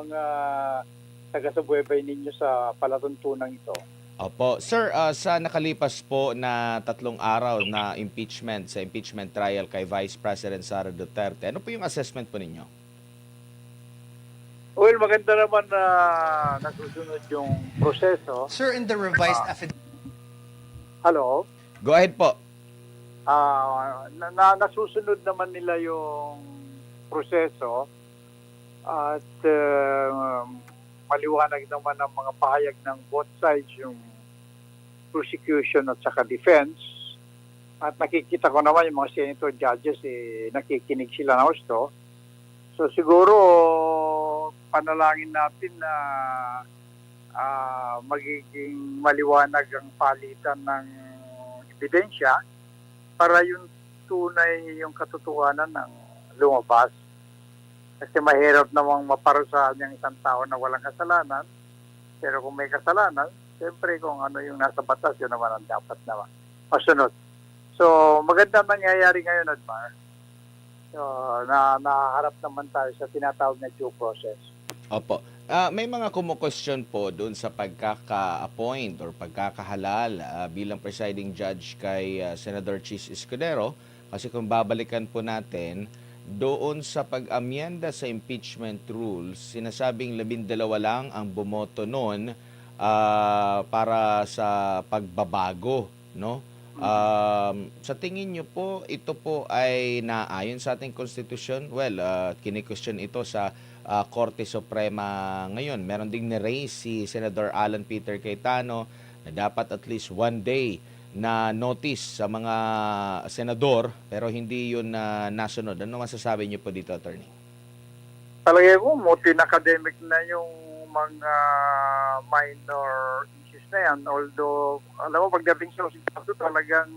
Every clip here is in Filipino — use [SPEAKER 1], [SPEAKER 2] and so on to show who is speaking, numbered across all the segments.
[SPEAKER 1] mga taga-subaybay ninyo sa palatuntunan ito.
[SPEAKER 2] Opo. Sir, sa nakalipas po na 3 araw na sa impeachment trial kay Vice President Sara Duterte, ano po yung assessment po ninyo?
[SPEAKER 1] Well, maganda naman na nasusunod yung proseso.
[SPEAKER 3] Sir, in the revised
[SPEAKER 1] Ah.
[SPEAKER 3] affidavit,
[SPEAKER 1] Hello?
[SPEAKER 2] Go ahead po.
[SPEAKER 1] Nasusunod naman nila yung proseso at maliwanag naman ang mga pahayag ng both sides, yung prosecution at saka defense. At nakikita ko naman yung mga senator judges, nakikinig sila ng gusto. So siguro panalangin natin na magiging maliwanag ang palitan ng ebidensya para yung tunay yung katotohanan ng lumabas. Kasi mahirap namang maparusahan yung isang tao na walang kasalanan. Pero kung may kasalanan, siyempre kung ano yung nasa batas, yun naman ang dapat naman masunod. So maganda nangyayari ngayon, Admar. So, naharap naman tayo sa tinatawag na due process.
[SPEAKER 2] Opo. May mga kumu-question po doon sa pagkaka-appoint or pagkakahalal bilang presiding judge kay Senator Chis Escudero. Kasi kung babalikan po natin, doon sa pag-amyenda sa impeachment rules, sinasabing 12 lang ang bumoto noon para sa pagbabago, no? Sa tingin nyo po, ito po ay naayon sa ating konstitusyon? Well, kini-question ito sa Korte Suprema ngayon. Meron ding ni-raise si Senator Alan Peter Cayetano na dapat at least 1 day na notice sa mga senador pero hindi yun nasunod. Ano masasabi niyo po dito, Attorney?
[SPEAKER 1] Palagay ko, multi-academic na yung mga minor issues na yan. Although, alam mo, pagdating sa ositato, talagang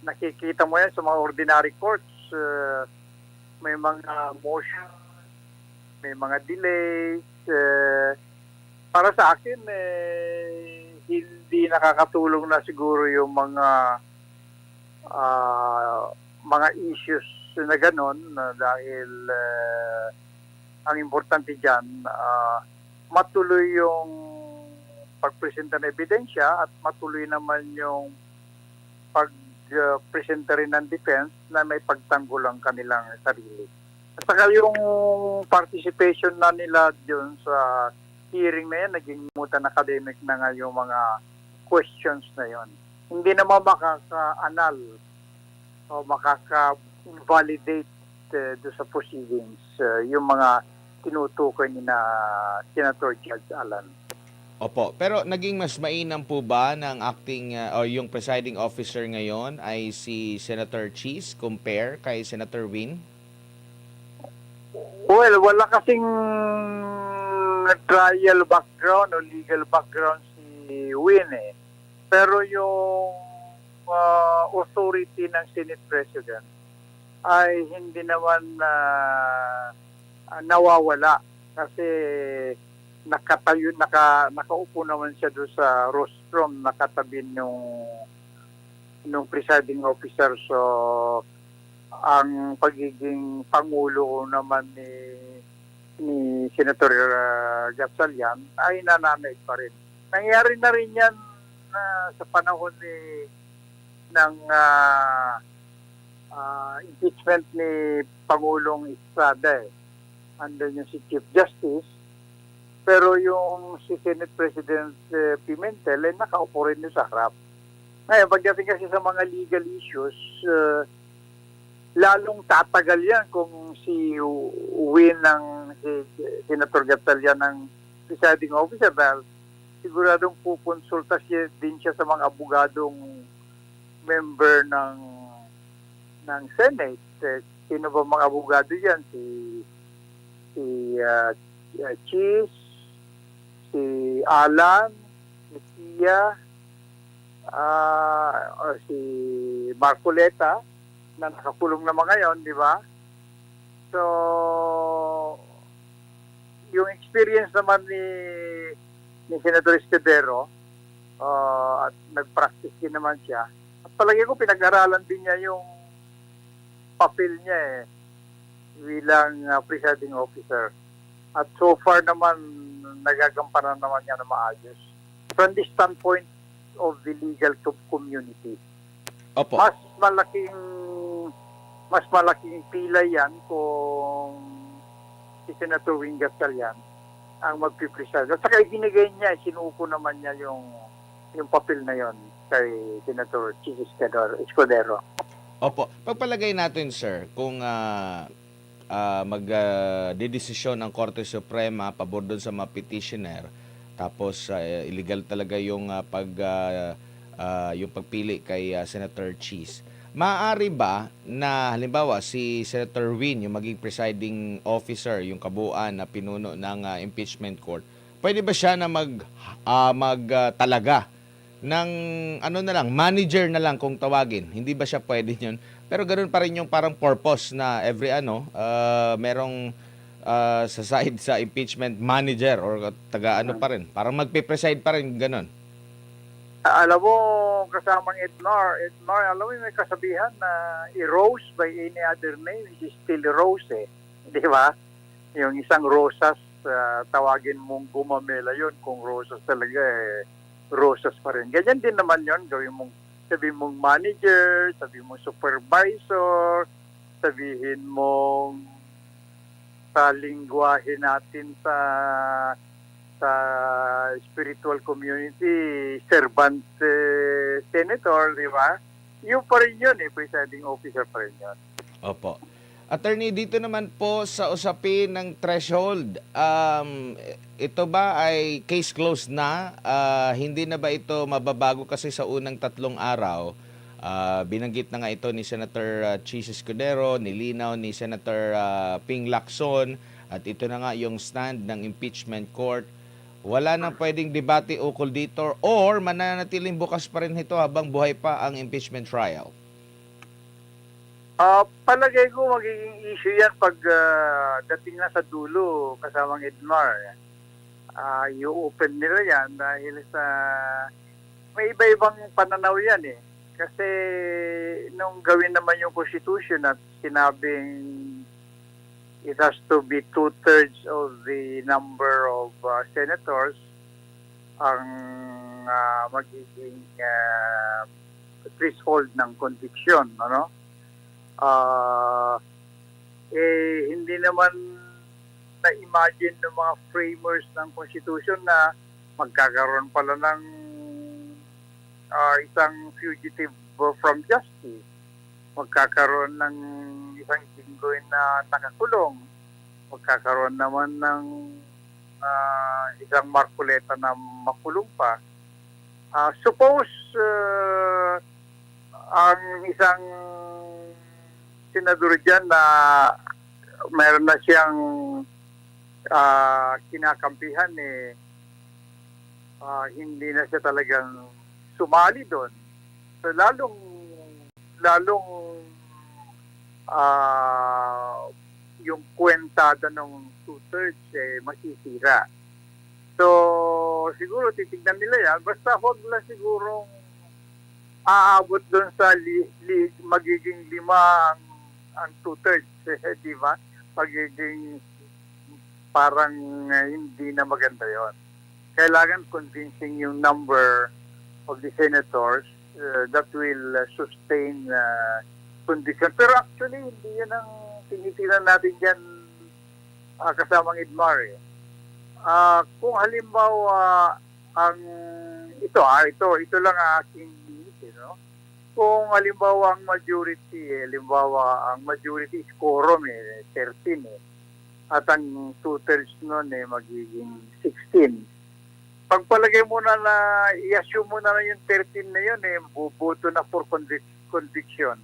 [SPEAKER 1] nakikita mo yan sa mga ordinary courts. May mga motion, may mga delays. Para sa akin, hindi nakakatulong na siguro yung mga issues na gano'n dahil ang importante dyan, matuloy yung pagpresenta ng ebidensya at matuloy naman yung pagpresenta rin ng defense na may pagtanggol ang kanilang sarili. At saka yung participation na nila dun sa hearing na yan, naging multi-academic na nga yung mga questions na yon. Hindi naman makaka-anal o makaka-validate do sa proceedings yung mga tinutukoy ni na Senator Judge Alan.
[SPEAKER 2] Opo, pero naging mas mainam po ba ng acting o yung presiding officer ngayon ay si Senator Chis compare kay Senator Win?
[SPEAKER 1] Well, wala kasing trial background o legal background si Win Pero yung authority ng Senate President ay hindi naman nawawala kasi nakaupo naman siya doon sa rostrum, nakatabi nung presiding officer. So ang pagiging pangulo naman ni Senator Gatchalian ay nananaig pa rin. Nangyari na rin yan sa panahon ng impeachment ni Pangulong Estrada. Andun yung si Chief Justice. Pero yung si Senate President Pimentel nakaupo rin sa harap. Ngayon, pagdating kasi sa mga legal issues, lalong tatagal yan kung si Win si Senator Gatchalian ng presiding officer dahil siguradong pukonsulta din siya sa mga abogadong member ng Senate. Sino ba mga abogado yan? Si Chis, si Alan, si Tia, o si Marcoleta na nakakulong naman ngayon, di ba? So, yung experience naman ni Senator Escudero, at nag-practice din naman siya. At palagi ko pinag-aralan din niya yung papel niya bilang presiding officer. At so far naman, nagagampanan naman niya na maayos. From the standpoint of the legal community,
[SPEAKER 2] Opo.
[SPEAKER 1] mas malaking pila yan kung si Senator Wing Gatchalian ang magpipreside. At saka ibinigay niya, sinuko naman niya yung papel na yon kay Senator Chis Escudero.
[SPEAKER 2] Opo. Pagpalagay natin, sir, kung magdedesisyon ang Korte Suprema pabor doon sa mga petitioner, tapos illegal talaga yung yung pagpili kay Senator Chis. Maaari ba na halimbawa si Senator Win, yung maging presiding officer, yung kabuuan na pinuno ng impeachment court, pwede ba siya na magtalaga ng ano na lang, manager na lang kung tawagin? Hindi ba siya pwede yun? Pero ganoon pa rin yung parang purpose na every merong sa side sa impeachment manager or taga-ano pa rin. Parang magpe-preside pa rin, gano'n.
[SPEAKER 1] Alam mo, kasamang Edmar, alam mo may kasabihan na i-rose by any other name is still rose eh. Di ba? Yung isang rosas, tawagin mong gumamela yun. Kung rosas talaga eh, rosas pa rin. Ganyan din naman yun. Sabihin mong manager, sabihin mong supervisor, sabihin mong sa lingwahe natin sa spiritual community, servant senator, di ba? Yung pa rin yun presiding officer pa rin yun.
[SPEAKER 2] Opo. Attorney, dito naman po sa usapin ng threshold, ito ba ay case closed na? Hindi na ba ito mababago kasi sa unang 3 araw? Binanggit na nga ito ni Senator Chis Escudero, nilinaw ni Senator Ping Lacson, at ito na nga yung stand ng impeachment court. Wala nang pwedeng debate ukol dito or mananatiling bukas pa rin ito habang buhay pa ang impeachment trial?
[SPEAKER 1] Palagay ko magiging issue yan pag dating na sa dulo kasamang Edmar. I-open nila yan dahil sa may iba-ibang pananaw yan eh. Kasi nung gawin naman yung constitution at sinabing it has to be 2/3 of the number of senators ang magiging threshold ng conviction, ano? Hindi naman na-imagine ng mga framers ng constitution na magkakaroon pala ng isang fugitive from justice. Magkakaroon ng isang jinggoy na nakakulong. Magkakaroon naman ng isang markuleta na makulong pa. Suppose ang isang senador dyan na meron na siyang kinakampihan hindi na siya talagang sumali doon. So lalong yung kwentada ng 2/3 masisira. So siguro titignan nila yan. Basta huwag lang sigurong aabot doon sa magiging 5 ang 2/3, di ba? Magiging parang hindi na maganda yon. Kailangan convincing yung number of the senators that will sustain conviction. Pero actually, hindi yan ang tinitinan natin dyan kasamang Edmar. Kung halimbawa ito lang aking no? Kung halimbawa ang majority is quorum 13 at ang 2/3 nun magiging 16. Pagpalagay mo na i-assume mo na yung 13 na yun buboto na for conviction.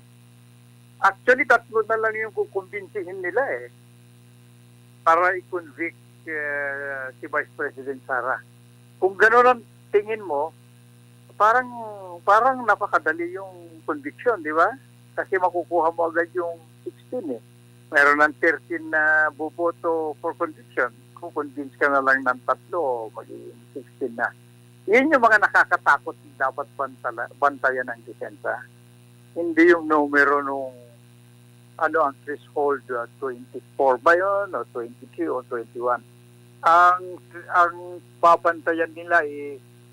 [SPEAKER 1] Actually, 3 na lang yung kukumbinsihin nila para i-convict si Vice President Sara. Kung gano'n ang tingin mo, parang napakadali yung conviction, di ba? Kasi makukuha mo agad yung 16 Meron ng 13 na boboto for conviction. Kung convince ka na lang ng 3, magiging 16 na. Yan yung mga nakakatakot dapat bantayan ng desensa. Hindi yung numero nung ang threshold 24 ba yun o 22 o 21. ang babantayan nila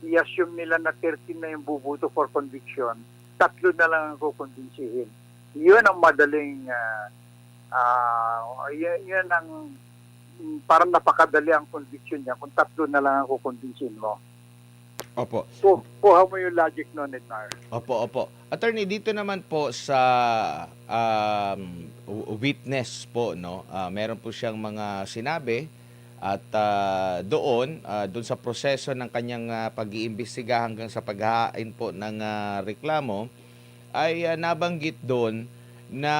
[SPEAKER 1] i-assume nila na 13 na yung bubuto for conviction, 3 na lang ang kukumbinsihin. Yun ang madaling yun ang parang napakadali ang conviction niya kung 3 na lang ang kukumbinsihin mo.
[SPEAKER 2] Opo.
[SPEAKER 1] Kuha mo yung logic nun, Edmar.
[SPEAKER 2] Opo. Attorney, dito naman po sa witness po, no? Meron po siyang mga sinabi at doon sa proseso ng kanyang pag-iimbestiga hanggang sa paghahain po ng reklamo ay nabanggit doon na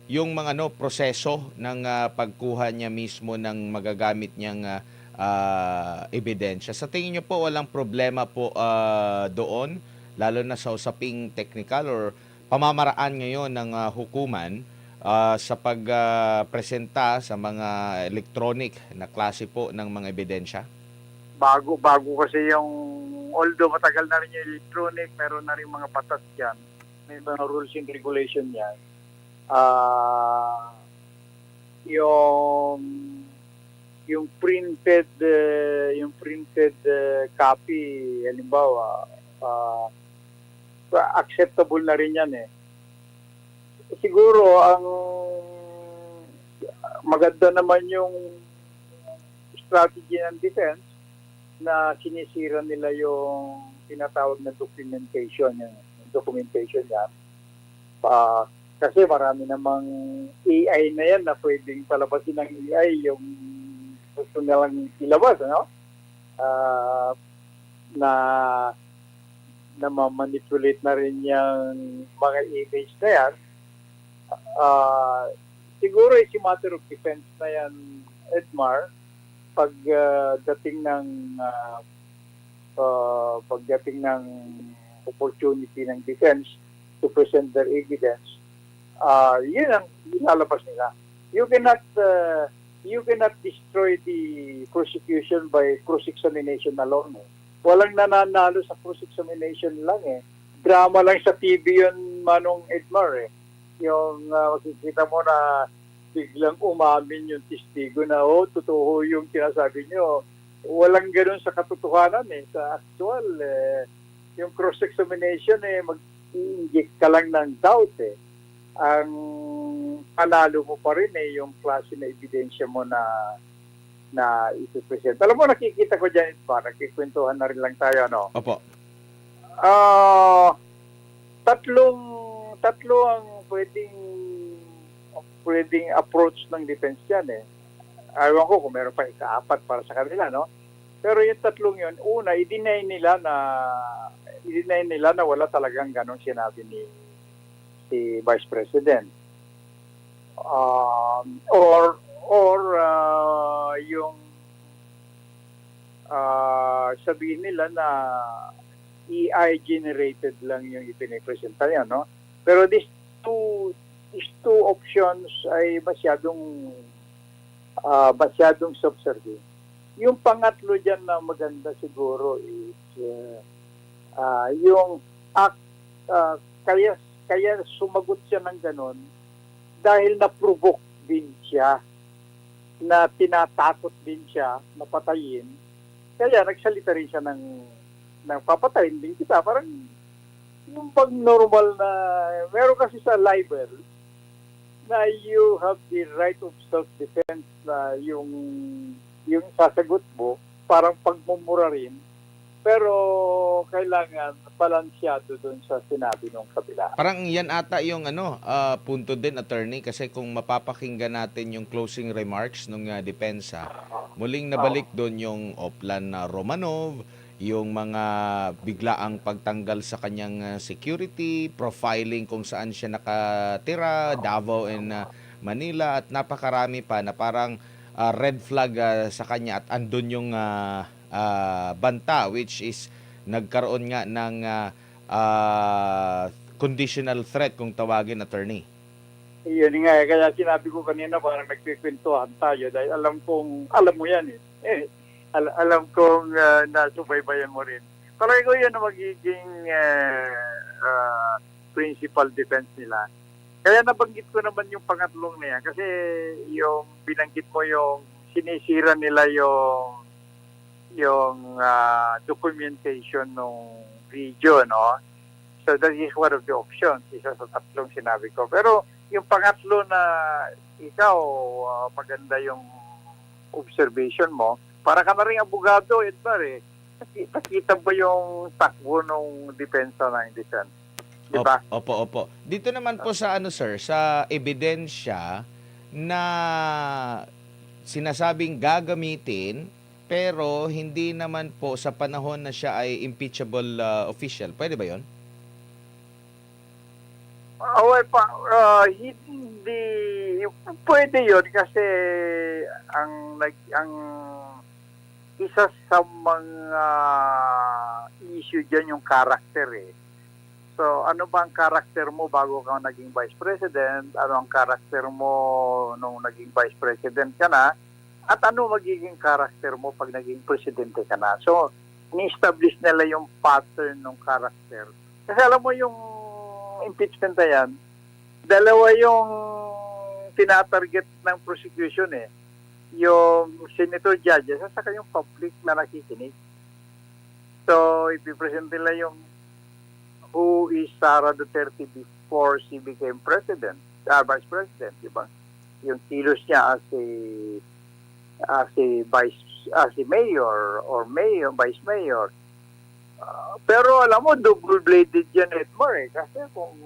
[SPEAKER 2] yung mga proseso ng pagkuha niya mismo ng magagamit niyang ebidensya. Sa tingin niyo po walang problema po doon, lalo na sa usaping technical or pamamaraan ngayon ng hukuman sa pagpresenta sa mga electronic na klase po ng mga ebidensya?
[SPEAKER 1] Bago kasi yung, although matagal na rin yung electronic, meron na rin mga batas yan. May mga rules and regulation yan. Yung printed copy, halimbawa, acceptable na rin yan eh. Siguro ang maganda naman yung strategy ng defense na sinisira nila yung tinatawag na documentation yan. Kasi marami namang AI na yan na pwedeng palabasin ng AI yung gusto nilang ilabas, ano? Na ma-manipulate na rin yung mga image na yan. Siguro is a matter of defense na yan, Edmar, pagdating ng opportunity ng defense to present their evidence, yun ang ilalabas nila. You cannot destroy the prosecution by cross-examination alone. Walang nananalo sa cross-examination lang eh. Drama lang sa TV yun, Manong Edmar eh. Yung makikita mo na biglang umamin yung testigo na totoo yung sinasabi nyo. Walang ganun sa katotohanan eh. Sa actual, yung cross-examination mag-inject ka lang ng doubt eh. Ang panalo mo pa rin eh, yung klase na ebidensya mo na ipipresent. Alam mo, nakikita ko dyan, nakikwentuhan na rin lang tayo, no?
[SPEAKER 2] Opo.
[SPEAKER 1] Tatlo ang pwedeng approach ng defense yan eh. Ayaw ko kung meron pa ika-4 para sa kanila, no? Pero yung tatlong yun, una, i-deny nila na wala talagang ganong sinabi ni si Vice President. Yung sabihin nila na AI generated lang yung ipinipresenta niya, no? Pero these two options ay masyadong subservient. Yung pangatlo dyan na maganda siguro is yung act, kaya sumagot siya ng ganon dahil na-provoke din siya, na tinatakot din siya na patayin. Kaya nagsalita rin siya ng papatayin din kita. Parang yung pag normal na, meron kasi sa libel na you have the right of self-defense na yung sasagot mo, parang pagmumura rin. Pero kailangan balansyado doon sa sinabi ng kabila.
[SPEAKER 2] Parang yan ata yung punto din, attorney, kasi kung mapapakinggan natin yung closing remarks ng depensa, muling nabalik doon yung Oplan na Romanov, yung mga biglaang pagtanggal sa kanyang security, profiling kung saan siya nakatira, Davao and Manila, at napakarami pa na parang red flag sa kanya, at andun yung banta, which is nagkaroon nga ng conditional threat kung tawagin, attorney.
[SPEAKER 1] Yun nga, kaya sinabi ko kanina parang nagkikwentuhan tayo dahil alam mo yan eh. Alam kong nasubaybayan mo rin. Parang ko yun ang magiging principal defense nila. Kaya nabanggit ko naman yung pangatlong na yan kasi yung binanggit mo yung sinisira nila yung documentation ng video, no? So that is one of the options, isa sa tatlong sinabi ko. Pero yung pangatlo na ikaw, maganda yung observation mo, para ka na rin abogado, Edgar, eh. Nakita mo yung takbo ng depensa ng innocent. Di ba?
[SPEAKER 2] Opo. Dito naman po sa ano sir, sa ebidensya na sinasabing gagamitin pero hindi naman po sa panahon na siya ay impeachable official. Pwede ba 'yon?
[SPEAKER 1] Hindi pwede 'yon kasi ang isa sa mga issue diyan yung character, eh. So, ano ba ang karakter mo bago ka naging vice president? Ano ang karakter mo nung naging vice president ka na? At ano magiging karakter mo pag naging presidente ka na? So, ni-establish nila yung pattern ng karakter. Kasi alam mo yung impeachment na yan, dalawa yung tinatarget ng prosecution, eh. Yung senator judges at saka yung public na nakikinig. So, ipipresent nila yung who is Sara Duterte before she became president, vice president, di ba? Yung kilos niya as a mayor or vice mayor. Pero alam mo, double-bladed yan, Edmar, eh. Kasi kung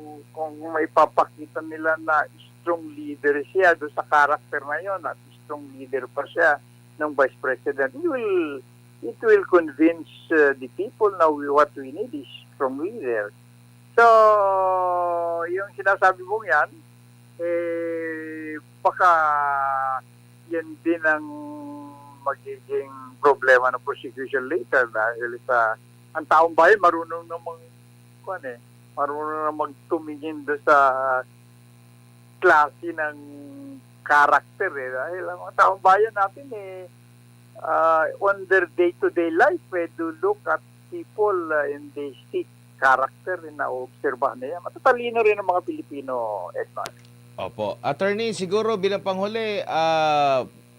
[SPEAKER 1] may papakita nila na strong leader siya doon sa character na yun at strong leader pa siya ng vice president, it will convince the people na what we need is strong leader. So, yung sinasabi mong yan, baka yan din ang magiging problema ng prosecution later dahil ang taong bayan marunong namang tumingin doon sa klase ng karakter, eh. Dahil ang taong bayan natin, on their day-to-day life, to look at people and they see character na obserbahan na yan. Matatalino rin ang mga Pilipino, Edmar.
[SPEAKER 2] Opo. Attorney, siguro bilang panghuli,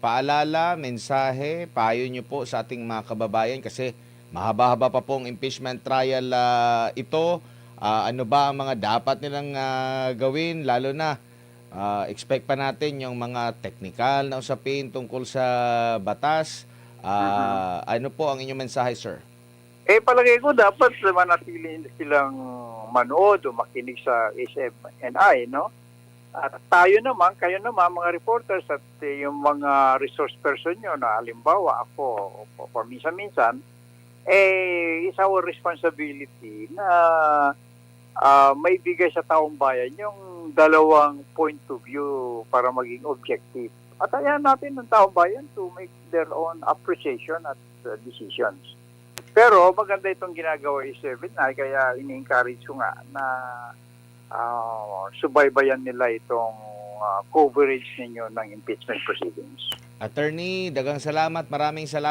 [SPEAKER 2] paalala, mensahe, payo niyo po sa ating mga kababayan kasi mahaba-haba pa pong impeachment trial ito. Ano ba ang mga dapat nilang gawin? Lalo na, expect pa natin yung mga technical na usapin tungkol sa batas. Ano po ang inyong mensahe, sir?
[SPEAKER 1] Palagay ko dapat manatili silang manood o makinig sa SMNI, no? At tayo naman, kayo naman, mga reporters at yung mga resource person nyo na halimbawa ako o minsan-minsan, it's our responsibility na may bigay sa taong bayan yung dalawang point of view para maging objective. At ayan natin ng taong bayan to make their own appreciation at decisions. Pero maganda itong ginagawa SMNI kaya ini-encourage ko nga na subaybayan nila itong coverage ninyo ng impeachment proceedings.
[SPEAKER 2] Attorney, dagang salamat. Maraming salamat.